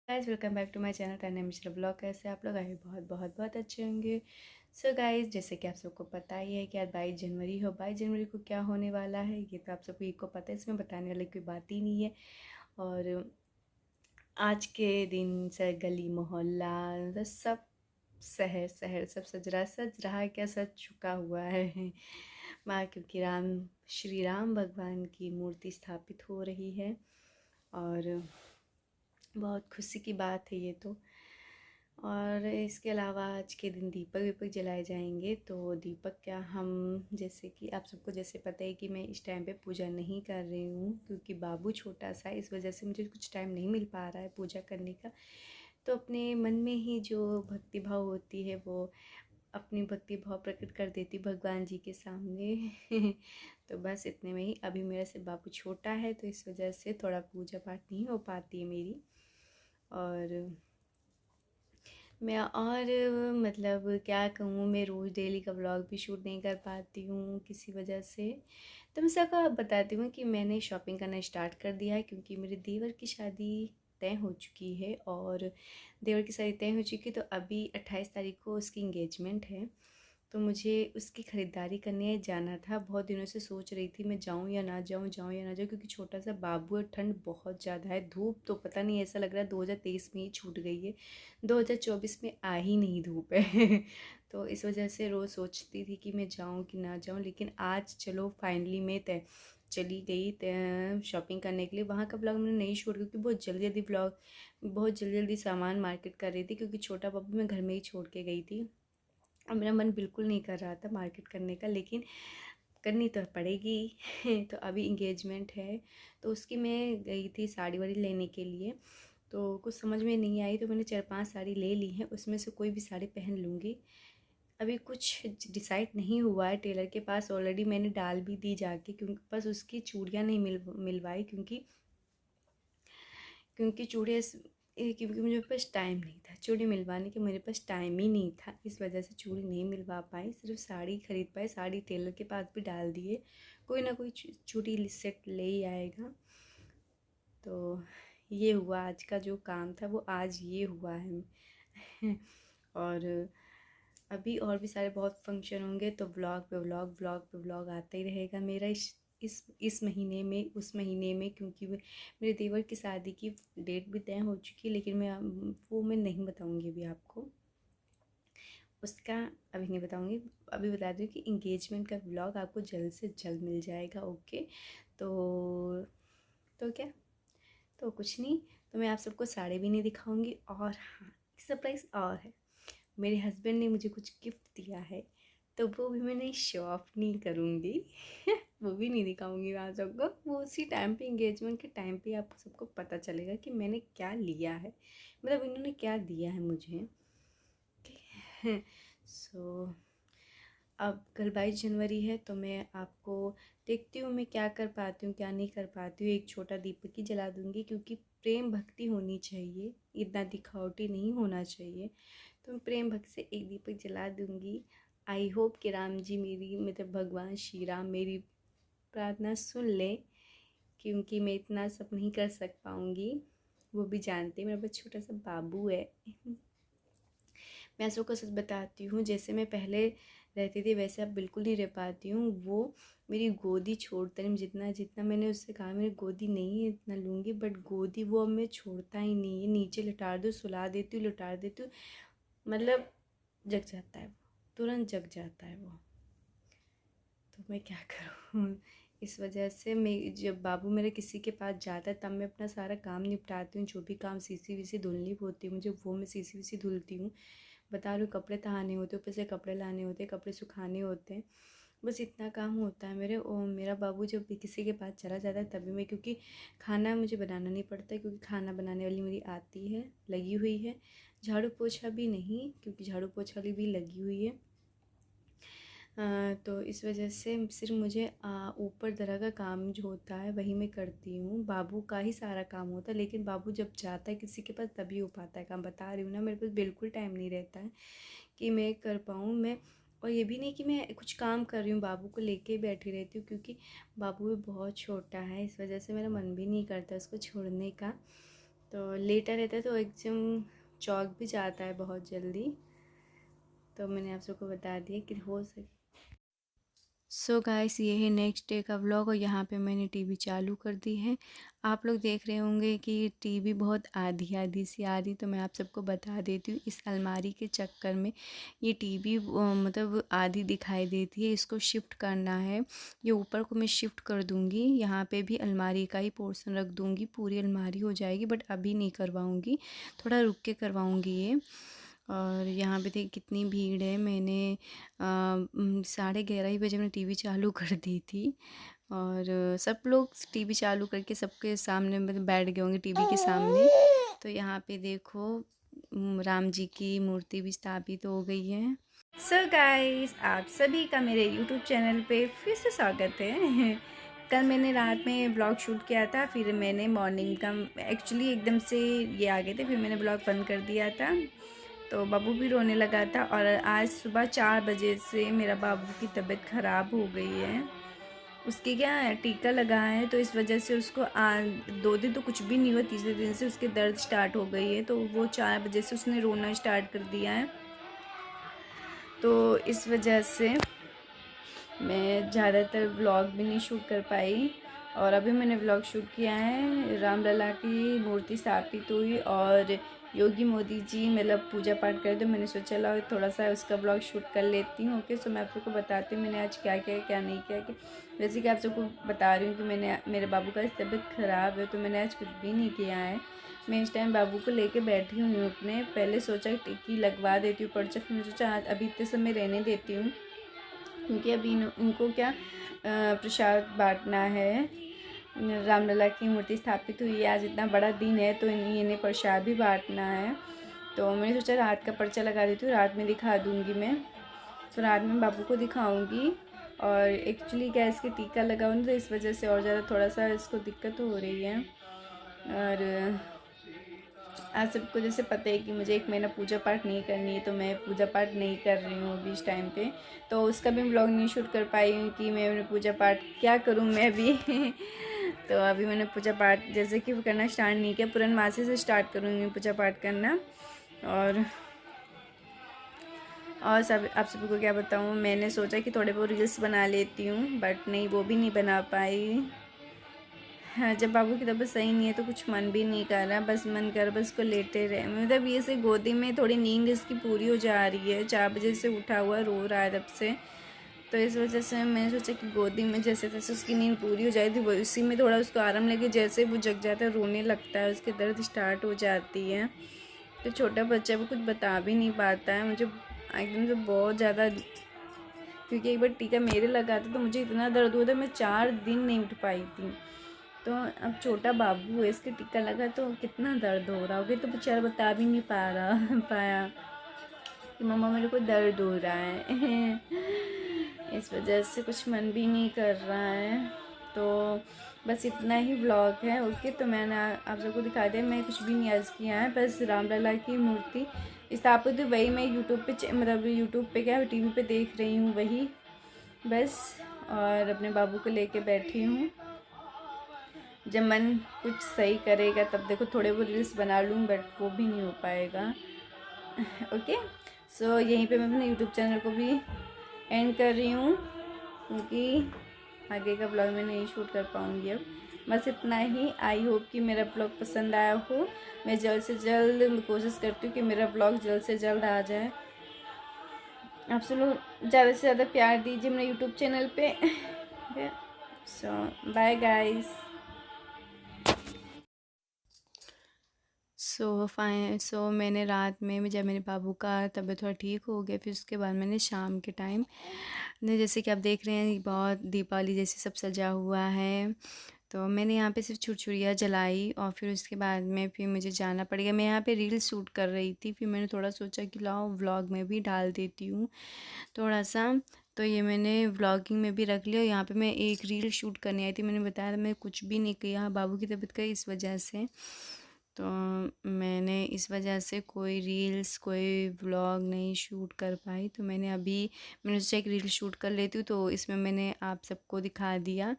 Guys welcome back to my channel तन्ने Mishra blog. कैसे आप लोग? आए बहुत बहुत बहुत अच्छे होंगे। सो गाइस, जैसे कि आप सबको पता ही है कि आज 22 जनवरी हो। 22 जनवरी को क्या होने वाला है ये तो आप सबको को पता है, इसमें बताने वाली कोई बात ही नहीं है। और आज के दिन से गली मोहल्ला मतलब सब शहर शहर सब सज रहा है, क्या सज चुका हुआ है माँ, क्योंकि श्री राम भगवान की मूर्ति स्थापित हो रही है। और बहुत खुशी की बात है ये तो। और इसके अलावा आज के दिन दीपक वीपक जलाए जाएंगे। तो दीपक क्या, हम जैसे कि आप सबको जैसे पता है कि मैं इस टाइम पे पूजा नहीं कर रही हूँ, क्योंकि बाबू छोटा सा है, इस वजह से मुझे कुछ टाइम नहीं मिल पा रहा है पूजा करने का। तो अपने मन में ही जो भक्ति भाव होती है वो अपनी भक्ति भाव प्रकट कर देती भगवान जी के सामने तो बस इतने में ही। अभी मेरा से बाबू छोटा है तो इस वजह से थोड़ा पूजा पाठ नहीं हो पाती है मेरी। और मैं और मतलब क्या कहूँ, मैं रोज़ डेली का व्लॉग भी शूट नहीं कर पाती हूँ किसी वजह से। तो मैं सबका बताती हूँ कि मैंने शॉपिंग करना स्टार्ट कर दिया है, क्योंकि मेरे देवर की शादी तय हो चुकी है। और देवर की शादी तय हो चुकी तो अभी 28 तारीख को उसकी इंगेजमेंट है। तो मुझे उसकी ख़रीदारी करने जाना था। बहुत दिनों से सोच रही थी मैं जाऊँ या ना जाऊँ, जाऊँ या ना जाऊँ, क्योंकि छोटा सा बाबू है, ठंड बहुत ज़्यादा है, धूप तो पता नहीं, ऐसा लग रहा है 2023 में ही छूट गई है, 2024 में आ ही नहीं धूप है तो इस वजह से रोज़ सोचती थी कि मैं जाऊँ कि ना जाऊँ, लेकिन आज चलो फाइनली मैं तय चली गई शॉपिंग करने के लिए। वहाँ का ब्लॉग मैंने नहीं शूट, क्योंकि बहुत जल्दी जल्दी सामान मार्केट कर रही थी, क्योंकि छोटा बाबू मैं घर में ही छोड़ के गई थी और मेरा मन बिल्कुल नहीं कर रहा था मार्केट करने का, लेकिन करनी तो पड़ेगी तो अभी इंगेजमेंट है तो उसकी मैं गई थी साड़ी वाड़ी लेने के लिए। तो कुछ समझ में नहीं आई तो मैंने 4-5 साड़ी ले ली हैं, उसमें से कोई भी साड़ी पहन लूँगी। अभी कुछ डिसाइड नहीं हुआ है, टेलर के पास ऑलरेडी मैंने डाल भी दी जाके, क्योंकि बस उसकी चूड़ियाँ नहीं मिलवाई, क्योंकि क्योंकि क्योंकि मुझे पास टाइम नहीं था चूड़ी मिलवाने की, मेरे पास टाइम ही नहीं था, इस वजह से चूड़ी नहीं मिलवा पाई, सिर्फ साड़ी खरीद पाई। साड़ी टेलर के पास भी डाल दिए, कोई ना कोई चूड़ी सेट ले ही आएगा। तो ये हुआ आज का जो काम था वो आज ये हुआ है और अभी और भी सारे बहुत फंक्शन होंगे, तो ब्लॉग पे व्लॉग आता ही रहेगा मेरा इस महीने में, उस महीने में, क्योंकि मेरे देवर की शादी की डेट भी तय हो चुकी है, लेकिन वो मैं नहीं बताऊंगी अभी आपको, उसका अभी नहीं बताऊंगी। अभी बता दूँ कि इंगेजमेंट का व्लॉग आपको जल्द से जल्द मिल जाएगा। ओके, तो क्या, तो कुछ नहीं, तो मैं आप सबको साड़ी भी नहीं दिखाऊंगी। और हाँ, एक सरप्राइज़ और है, मेरे हस्बैंड ने मुझे कुछ गिफ्ट दिया है, तो वो भी मैंने शो ऑफ नहीं करूँगी वो भी नहीं दिखाऊंगी मैं आप सबको, वो उसी टाइम पे इंगेजमेंट के टाइम पे आपको सबको पता चलेगा कि मैंने क्या लिया है, मतलब इन्होंने क्या दिया है मुझे। सो अब कल 22 जनवरी है, तो मैं आपको देखती हूँ मैं क्या कर पाती हूँ क्या नहीं कर पाती हूँ। एक छोटा दीपक ही जला दूँगी, क्योंकि प्रेम भक्ति होनी चाहिए, इतना दिखावटी नहीं होना चाहिए। तो मैं प्रेम भक्ति से एक दीपक जला दूँगी। आई होप कि राम जी मेरी, मतलब भगवान श्री राम मेरी प्रार्थना सुन ले, क्योंकि मैं इतना सब नहीं कर पाऊँगी, वो भी जानते हैं, मेरा बहुत छोटा सा बाबू है मैं सबको सच बताती हूँ, जैसे मैं पहले रहती थी वैसे अब बिल्कुल नहीं रह पाती हूँ। वो मेरी गोदी छोड़ता नहीं, जितना जितना मैंने उससे कहा मेरी गोदी नहीं है इतना लूँगी, बट गोदी वो अब मैं छोड़ता ही नहीं है। नीचे लिटार दो, सुला देती हूँ, लिटार देती हूँ, मतलब जग जाता है वो, तुरंत जग जाता है वो। तो मैं क्या करूँ इस वजह से मैं, जब बाबू मेरे किसी के पास जाता है तब मैं अपना सारा काम निपटाती हूँ, जो भी काम सीसी वीसी धुलनी होती है मुझे वो मैं सीसी वीसी धुलती हूँ। बता रही हूँ, कपड़े तहाने होते हैं, ऊपर से कपड़े लाने होते हैं, कपड़े सुखाने होते हैं, बस इतना काम होता है मेरे। और मेरा बाबू जब भी किसी के पास चला जाता है तभी मैं, क्योंकि खाना मुझे बनाना नहीं पड़ता है, क्योंकि खाना बनाने वाली मेरी आती है, लगी हुई है। झाड़ू पोछा भी नहीं, क्योंकि झाड़ू पोछा वाली भी लगी हुई है। तो इस वजह से सिर्फ मुझे ऊपर तरह का काम जो होता है वही मैं करती हूँ, बाबू का ही सारा काम होता है। लेकिन बाबू जब जाता है किसी के पास तभी हो पाता है काम, बता रही हूँ ना, मेरे पास बिल्कुल टाइम नहीं रहता है कि मैं कर पाऊँ मैं। और ये भी नहीं कि मैं कुछ काम कर रही हूँ, बाबू को लेके ही बैठी रहती हूँ, क्योंकि बाबू भी बहुत छोटा है, इस वजह से मेरा मन भी नहीं करता उसको छोड़ने का। तो लेटा रहता है तो एकदम चौक भी जाता है बहुत जल्दी। तो मैंने आप सबको बता दिया कि हो सके। सो गाइस, ये है नेक्स्ट डे का व्लॉग और यहाँ पे मैंने टीवी चालू कर दी है। आप लोग देख रहे होंगे कि टीवी बहुत आधी आधी सी आ रही, तो मैं आप सबको बता देती हूँ इस अलमारी के चक्कर में ये टीवी मतलब आधी दिखाई देती है। इसको शिफ्ट करना है, ये ऊपर को मैं शिफ्ट कर दूँगी। यहाँ पे भी अलमारी का ही पोर्शन रख दूँगी, पूरी अलमारी हो जाएगी, बट अभी नहीं करवाऊँगी, थोड़ा रुक के करवाऊँगी ये। और यहाँ पे देखिए कितनी भीड़ है। मैंने 11:30 बजे मैंने टीवी चालू कर दी थी और सब लोग टीवी चालू करके सबके सामने मतलब बैठ गए होंगे टीवी के सामने। तो यहाँ पे देखो राम जी की मूर्ति भी स्थापित हो गई है। सो गाइस, आप सभी का मेरे यूट्यूब चैनल पे फिर से स्वागत है। कल मैंने रात में ब्लॉग शूट किया था, फिर मैंने मॉर्निंग का एक्चुअली एकदम से ये आ गए थे, फिर मैंने ब्लॉग बंद कर दिया था। तो बाबू भी रोने लगा था और आज सुबह 4 बजे से मेरा बाबू की तबीयत ख़राब हो गई है। उसकी क्या टीका लगा है, तो इस वजह से उसको 2 दिन तो कुछ भी नहीं हुआ, तीसरे दिन से उसके दर्द स्टार्ट हो गई है। तो वो 4 बजे से उसने रोना स्टार्ट कर दिया है। तो इस वजह से मैं ज़्यादातर व्लॉग भी नहीं शूट कर पाई। और अभी मैंने व्लॉग शूट किया है, रामलला की मूर्ति स्थापित हुई और योगी मोदी जी मतलब पूजा पाठ करे, तो मैंने सोचा ला थोड़ा सा उसका ब्लॉग शूट कर लेती हूँ। ओके, सो मैं आप सबको बताती हूँ मैंने आज क्या किया क्या नहीं किया। कि जैसे कि आप सबको बता रही हूँ कि मैंने मेरे बाबू का तबीयत ख़राब है, तो मैंने आज कुछ भी नहीं किया है। मैं इस टाइम बाबू को लेके बैठी हुई हूँ अपने। पहले सोचा टीकी लगवा देती हूँ पर्चा, फिर मैंने सोचा आज अभी इतने समय रहने देती हूँ, क्योंकि अभी इनको क्या प्रसाद बांटना है। रामलला की मूर्ति स्थापित हुई है, आज इतना बड़ा दिन है, तो इन्हें प्रसाद भी बांटना है। तो मैंने सोचा रात का पर्चा लगा देती हूँ, रात में दिखा दूँगी मैं। तो रात में बाबू को दिखाऊँगी। और एक्चुअली क्या इसके टीका लगा हुआ, तो इस वजह से और ज़्यादा थोड़ा सा इसको दिक्कत हो रही है। और आज सबको जैसे पता है कि मुझे 1 महीना पूजा पाठ नहीं करनी है, तो मैं पूजा पाठ नहीं कर रही हूँ अभी इस टाइम पे। तो उसका भी व्लॉग नहीं शूट कर पाई हूँ कि मैं पूजा पाठ क्या करूँ मैं भी। तो अभी मैंने पूजा पाठ जैसे कि करना स्टार्ट नहीं किया, पूर्णमासी से स्टार्ट करूँगी पूजा पाठ करना। और सब आप सभी को क्या बताऊँ, मैंने सोचा कि थोड़े बहुत रील्स बना लेती हूँ, बट नहीं, वो भी नहीं बना पाई। हाँ, जब बाबू की तबीयत सही नहीं है तो कुछ मन भी नहीं कर रहा, बस मन कर बस को लेटे रहे। मतलब ये से गोदी में थोड़ी नींद इसकी पूरी हो जा रही है, 4 बजे से उठा हुआ रो रहा है तब से। तो इस वजह से मैंने सोचा कि गोदी में जैसे तैसे उसकी नींद पूरी हो जाए थी, वो उसी में थोड़ा उसको आराम लगे। जैसे वो जग जाता है रोने लगता है, उसके दर्द स्टार्ट हो जाती है। तो छोटा बच्चा वो कुछ बता भी नहीं पाता है मुझे एकदम से बहुत ज़्यादा, क्योंकि एक बार टीका मेरे लगा था तो मुझे इतना दर्द हुआ था, मैं 4 दिन नहीं उठ पाई थी। तो अब छोटा बाबू है, इसके टीका लगा तो कितना दर्द हो रहा होगा, तो बेचारा बता भी नहीं पाया कि मम्मा मेरे को दर्द हो रहा है। इस वजह से कुछ मन भी नहीं कर रहा है। तो बस इतना ही व्लॉग है। ओके, तो मैंने आप सबको दिखा दिया, मैं कुछ भी नहीं आज किया है, बस रामलला की मूर्ति स्थापित हुई, वही मैं यूट्यूब पे मतलब यूट्यूब पे क्या टीवी पे देख रही हूँ वही बस। और अपने बाबू को लेके बैठी हूँ। जब मन कुछ सही करेगा तब देखो थोड़े वो रील्स बना लूँ, बट वो भी नहीं हो पाएगा। ओके, सो यहीं पे मैं अपने यूट्यूब चैनल को भी एंड कर रही हूँ, क्योंकि आगे का ब्लॉग मैं नहीं शूट कर पाऊँगी अब। बस इतना ही। आई होप कि मेरा ब्लॉग पसंद आया हो। मैं जल्द से जल्द कोशिश करती हूँ कि मेरा ब्लॉग जल्द से जल्द आ जाए। आप सब लोग ज़्यादा से ज़्यादा प्यार दीजिए मेरे यूट्यूब चैनल पे। सो बाय गाइस। सो मैंने रात में जब मेरे बाबू का तबीयत थोड़ा ठीक हो गया, फिर उसके बाद मैंने शाम के टाइम जैसे कि आप देख रहे हैं बहुत दीपावली जैसे सब सजा हुआ है, तो मैंने यहाँ पे सिर्फ छुरछुरियाँ जलाई और फिर उसके बाद में फिर मुझे जाना पड़ेगा। मैं यहाँ पे रील शूट कर रही थी, फिर मैंने थोड़ा सोचा कि लाओ व्लॉग में भी डाल देती हूँ थोड़ा सा। तो ये मैंने व्लॉगिंग में भी रख लिया। यहाँ पे मैं एक रील शूट करने आई थी, मैंने बताया था मैं कुछ भी नहीं किया बाबू की तबीयत का इस वजह से। तो मैंने इस वजह से कोई रील्स कोई व्लॉग नहीं शूट कर पाई। तो मैंने सोचा एक रील शूट कर लेती हूँ, तो इसमें मैंने आप सबको दिखा दिया।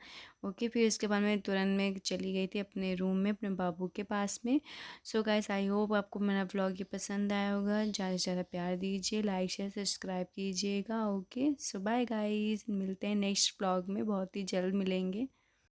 ओके, फिर इसके बाद मैं तुरंत में चली गई थी अपने रूम में, अपने बाबू के पास में। सो गाइस, आई होप आपको मेरा व्लॉग ये पसंद आया होगा। ज़्यादा से ज़्यादा प्यार दीजिए, लाइक शेयर सब्सक्राइब कीजिएगा। ओके, सो बाय गाइस, मिलते हैं नेक्स्ट व्लॉग में, बहुत ही जल्द मिलेंगे।